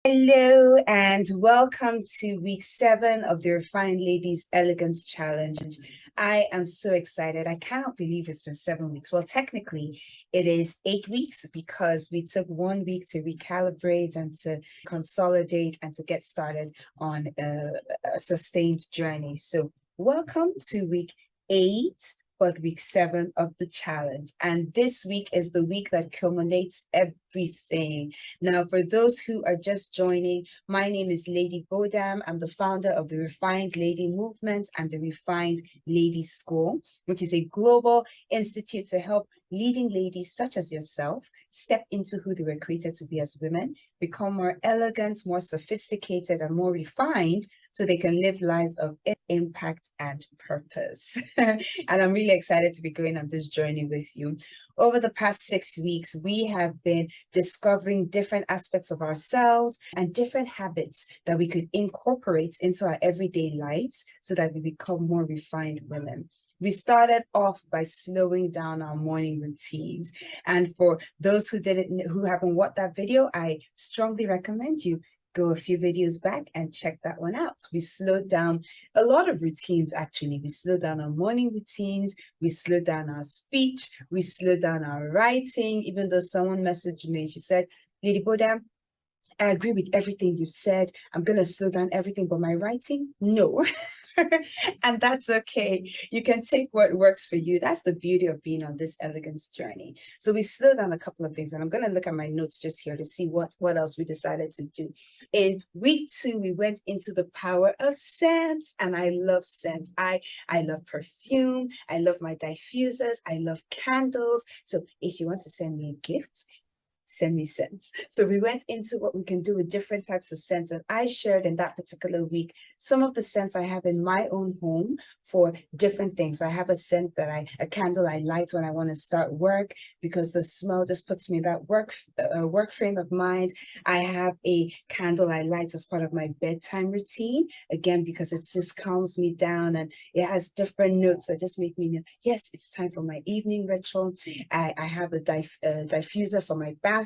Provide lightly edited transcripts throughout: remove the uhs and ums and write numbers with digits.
Hello and welcome to week 7 of the Refined Ladies Elegance Challenge. I am so excited. I cannot believe it's been 7 weeks. Well, technically, it is 8 weeks because we took 1 week to recalibrate and to consolidate and to get started on a sustained journey. So, welcome to week 8. But week 7 of the challenge. And this week is the week that culminates everything. Now, for those who are just joining, my name is Lady Bodam. I'm the founder of the Refined Lady Movement and the Refined Lady School, which is a global institute to help leading ladies such as yourself step into who they were created to be as women, become more elegant, more sophisticated, and more refined so they can live lives of impact and purpose. And I'm really excited to be going on this journey with you. Over the past 6 weeks, we have been discovering different aspects of ourselves and different habits that we could incorporate into our everyday lives so that we become more refined women. We started off by slowing down our morning routines. And for those who haven't watched that video, I strongly recommend you go a few videos back and check that one out. We slowed down a lot of routines, actually. We slowed down our morning routines, we slowed down our speech, we slowed down our writing, even though someone messaged me, she said, Lady Bodam, I agree with everything you said. I'm going to slow down everything, but my writing, no. And that's okay. You can take what works for you. That's the beauty of being on this elegance journey. So we slowed down a couple of things, and I'm going to look at my notes just here to see what else we decided to do. In week 2, we went into the power of scents, and I love scents. I love perfume. I love my diffusers. I love candles. So if you want to send me a gift, send me scents. So we went into what we can do with different types of scents. And I shared in that particular week some of the scents I have in my own home for different things. So I have a scent a candle I light when I want to start work because the smell just puts me in that work frame of mind. I have a candle I light as part of my bedtime routine, again, because it just calms me down and it has different notes that just make me know, yes, it's time for my evening ritual. I have a diffuser for my bathroom.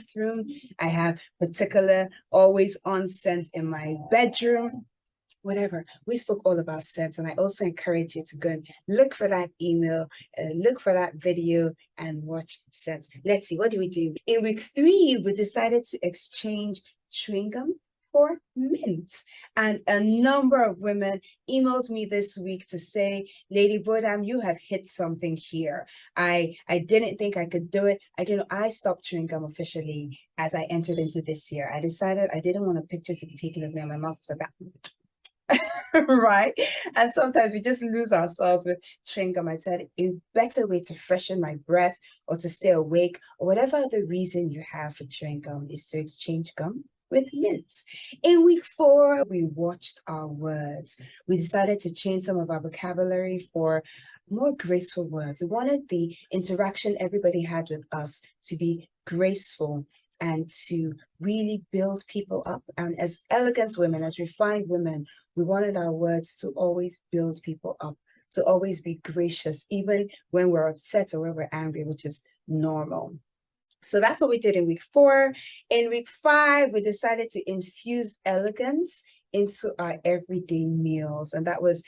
I have particular always on scent in my bedroom. Whatever. We spoke all about scents, and I also encourage you to go and look for that email, look for that video, and watch scents. Let's see, what do we do? In week 3, we decided to exchange chewing gum for mint. And a number of women emailed me this week to say, Lady Bodam, you have hit something here. I didn't think I could do it. I stopped chewing gum officially as I entered into this year. I decided I didn't want a picture to be taken of me, and my mouth was like that. Right? And sometimes we just lose ourselves with chewing gum. I said a better way to freshen my breath or to stay awake or whatever other reason you have for chewing gum is to exchange gum with mints. In week 4, we watched our words. We decided to change some of our vocabulary for more graceful words. We wanted the interaction everybody had with us to be graceful and to really build people up. And as elegant women, as refined women, we wanted our words to always build people up, to always be gracious, even when we're upset or when we're angry, which is normal. So that's what we did in week 4. In week 5, we decided to infuse elegance into our everyday meals, and that was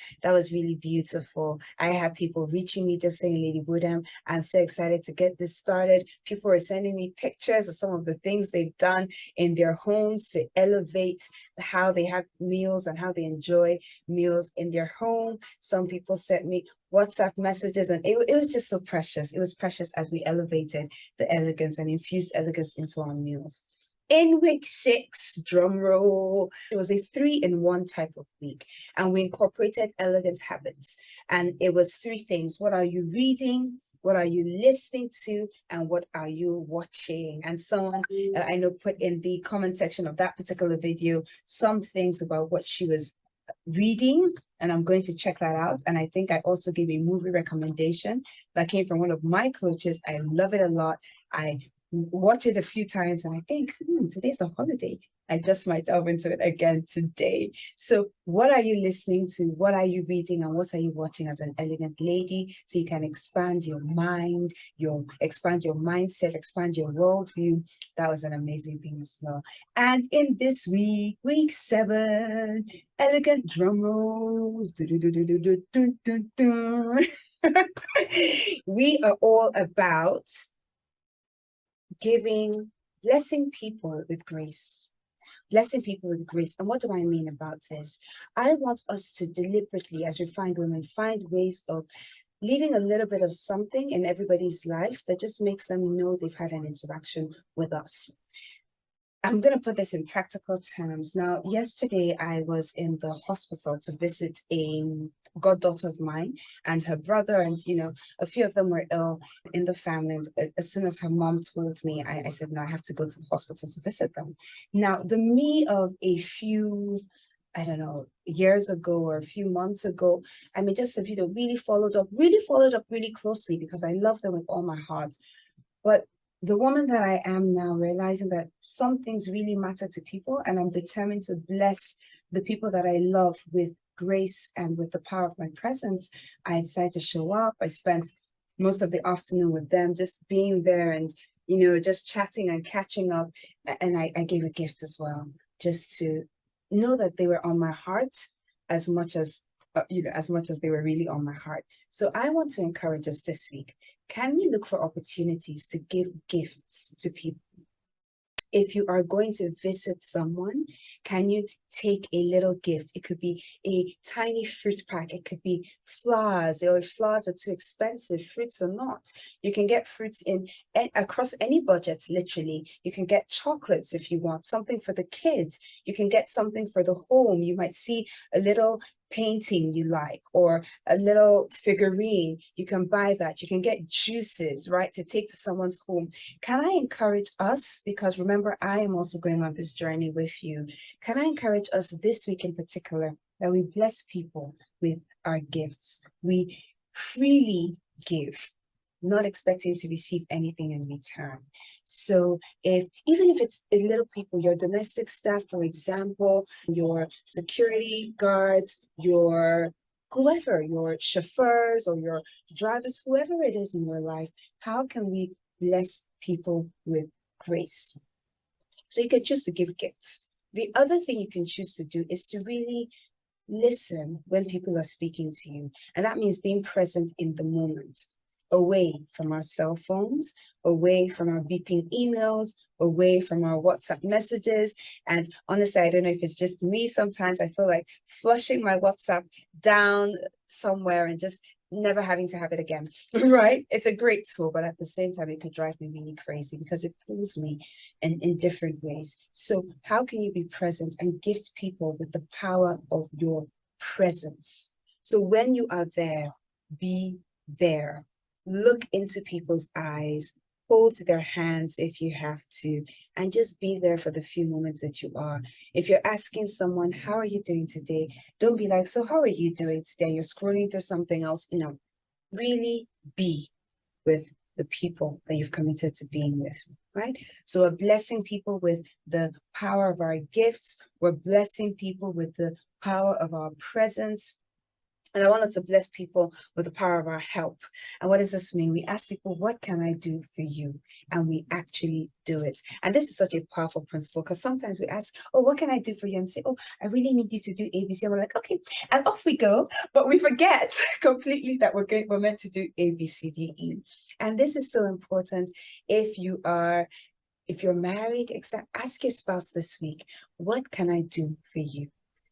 really beautiful. I had people reaching me just saying, Lady Bodam, I'm so excited to get this started. People are sending me pictures of some of the things they've done in their homes to elevate how they have meals and how they enjoy meals in their home. Some people sent me WhatsApp messages, and it was just so precious. It was precious as we elevated the elegance and infused elegance into our meals. In week 6, drum roll, it was a 3-in-1 type of week, and we incorporated elegant habits. And it was 3 things. What are you reading? What are you listening to? And what are you watching? And someone I know put in the comment section of that particular video some things about what she was reading, and I'm going to check that out. And I think I also gave a movie recommendation that came from one of my coaches. I love it a lot. I watch it a few times and I think, today's a holiday. I just might delve into it again today. So, what are you listening to? What are you reading? And what are you watching as an elegant lady? So you can expand your mind, expand your mindset, expand your worldview. That was an amazing thing as well. And in this week, week 7, elegant drum rolls. We are all about blessing people with grace. Blessing people with grace. And what do I mean about this? I want us to deliberately, as refined women, find ways of leaving a little bit of something in everybody's life that just makes them know they've had an interaction with us. I'm going to put this in practical terms. Now, yesterday I was in the hospital to visit a goddaughter of mine and her brother, and a few of them were ill in the family. And as soon as her mom told me, I said, no, I have to go to the hospital to visit them. Now, the me of a few, I don't know, years ago or a few months ago, I mean, just really followed up really closely because I love them with all my heart. But the woman that I am now, realizing that some things really matter to people, and I'm determined to bless the people that I love with grace and with the power of my presence, I decided to show up. I spent most of the afternoon with them, just being there and, just chatting and catching up. And I gave a gift as well, just to know that they were on my heart as much as, as much as they were really on my heart. So I want to encourage us this week. Can we look for opportunities to give gifts to people? If you are going to visit someone, can you take a little gift? It could be a tiny fruit pack. It could be flowers, or if flowers are too expensive, fruits are not. You can get fruits across any budget, literally. You can get chocolates if you want, something for the kids. You can get something for the home. You might see a little painting you like or a little figurine. You can buy that. You can get juices, right, to take to someone's home. Can I encourage us, because remember, I am also going on this journey with you, can I encourage us this week in particular that we bless people with our gifts? We freely give, not expecting to receive anything in return. So even if it's a little people, your domestic staff, for example, your security guards, your whoever, your chauffeurs or your drivers, whoever it is in your life, how can we bless people with grace? So you can choose to give gifts. The other thing you can choose to do is to really listen when people are speaking to you. And that means being present in the moment, away from our cell phones, away from our beeping emails, away from our WhatsApp messages. And honestly, I don't know if it's just me. Sometimes I feel like flushing my WhatsApp down somewhere and just never having to have it again, right? It's a great tool, but at the same time, it could drive me really crazy because it pulls me in different ways. So how can you be present and gift people with the power of your presence? So when you are there, be there. Look into people's eyes, hold their hands if you have to, and just be there for the few moments that you are. If you're asking someone, how are you doing today? Don't be like, so how are you doing today? You're scrolling through something else. Really be with the people that you've committed to being with, right? So we're blessing people with the power of our gifts. We're blessing people with the power of our presence. And I want us to bless people with the power of our help. And what does this mean? We ask people, what can I do for you? And we actually do it. And this is such a powerful principle, because sometimes we ask, oh, what can I do for you? And say, oh, I really need you to do ABC. And we're like, okay, and off we go. But we forget completely that we're meant to do A, B, C, D, E. And this is so important. If you're married, ask your spouse this week, what can I do for you?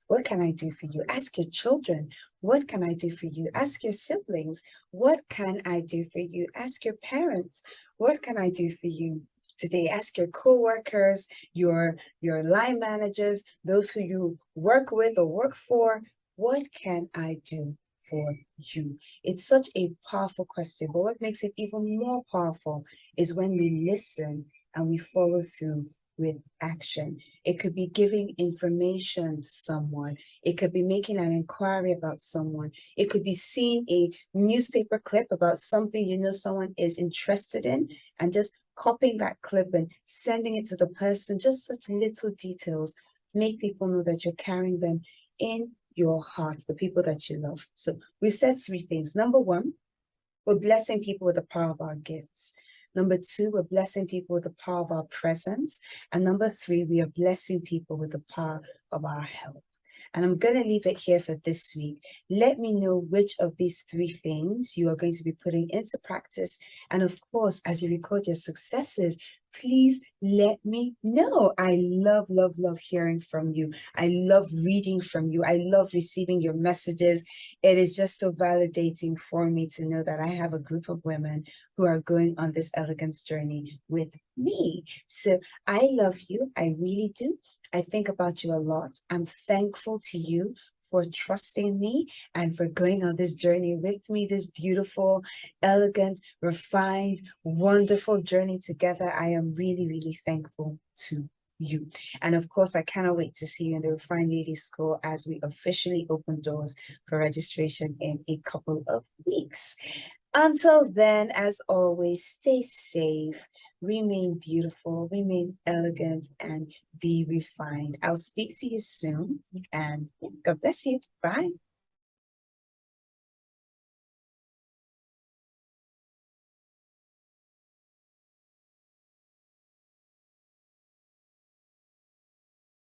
What can I do for you? Ask your children, what can I do for you? Ask your siblings, what can I do for you? Ask your parents, what can I do for you today? Ask your co-workers, your line managers, those who you work with or work for, what can I do for you? It's such a powerful question, but what makes it even more powerful is when we listen and we follow through with action. It could be giving information to someone. It could be making an inquiry about someone. It could be seeing a newspaper clip about something someone is interested in and just copying that clip and sending it to the person, just such little details make people know that you're carrying them in your heart, the people that you love. So we've said three things. Number one, we're blessing people with the power of our gifts. Number two, we're blessing people with the power of our presence. And number three, we are blessing people with the power of our help. And I'm going to leave it here for this week. Let me know which of these three things you are going to be putting into practice. And of course, as you record your successes, please let me know. I love, love, love hearing from you. I love reading from you. I love receiving your messages. It is just so validating for me to know that I have a group of women who are going on this elegance journey with me. So I love you. I really do. I think about you a lot. I'm thankful to you for trusting me and for going on this journey with me, this beautiful, elegant, refined, wonderful journey together. I am really, really thankful to you. And of course, I cannot wait to see you in the Refined Ladies School as we officially open doors for registration in a couple of weeks. Until then, as always, stay safe, remain beautiful, remain elegant, and be refined. I'll speak to you soon, and God bless you. Bye.